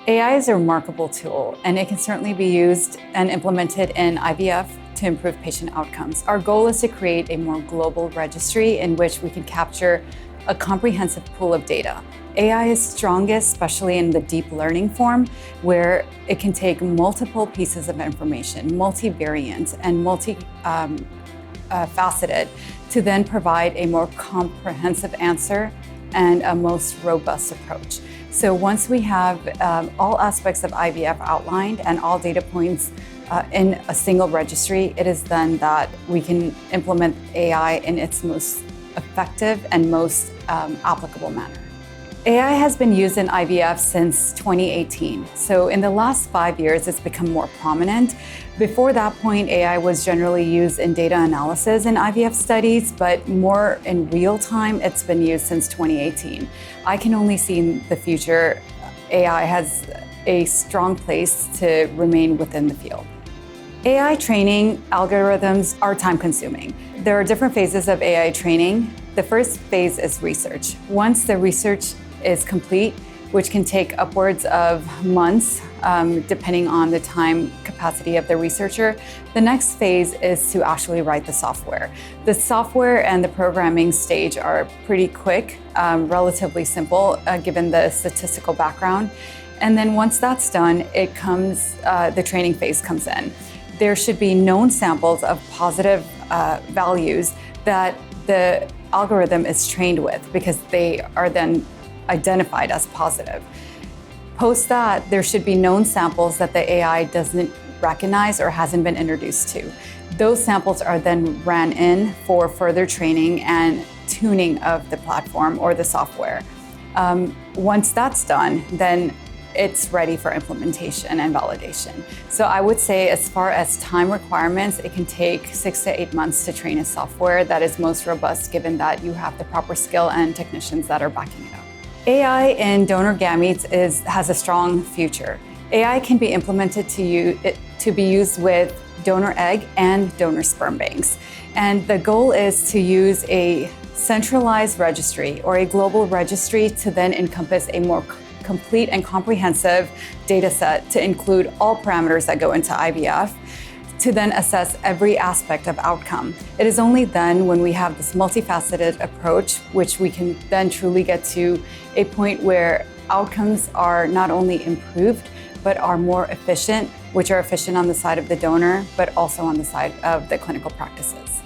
AI is a remarkable tool, and it can certainly be used and implemented in IVF to improve patient outcomes. Our goal is to create a more global registry in which we can capture a comprehensive pool of data. AI is strongest, especially in the deep learning form, where it can take multiple pieces of information, multivariate and multi-faceted, to then provide a more comprehensive answer and a most robust approach. So once we have all aspects of IVF outlined and all data points in a single registry, it is then that we can implement AI in its most effective and most applicable manner. AI has been used in IVF since 2018. So in the last 5 years, it's become more prominent. Before that point, AI was generally used in data analysis in IVF studies, but more in real time, it's been used since 2018. I can only see in the future, AI has a strong place to remain within the field. AI training algorithms are time-consuming. There are different phases of AI training. The first phase is research. Once the research is complete, which can take upwards of months, depending on the time capacity of the researcher. The next phase is to actually write the software. The software and the programming stage are pretty quick, relatively simple, given the statistical background. And then once that's done, the training phase comes in. There should be known samples of positive values that the algorithm is trained with, because they are then identified as positive. Post that, there should be known samples that the AI doesn't recognize or hasn't been introduced to. Those samples are then ran in for further training and tuning of the platform or the software. Once that's done, then it's ready for implementation and validation. So I would say, as far as time requirements, it can take 6 to 8 months to train a software that is most robust, given that you have the proper skill and technicians that are backing it up. AI in donor gametes has a strong future. AI can be implemented to be used with donor egg and donor sperm banks. And the goal is to use a centralized registry or a global registry to then encompass a more complete and comprehensive data set to include all parameters that go into IVF, to then assess every aspect of outcome. It is only then, when we have this multifaceted approach, which we can then truly get to a point where outcomes are not only improved, but are more efficient, which are efficient on the side of the donor, but also on the side of the clinical practices.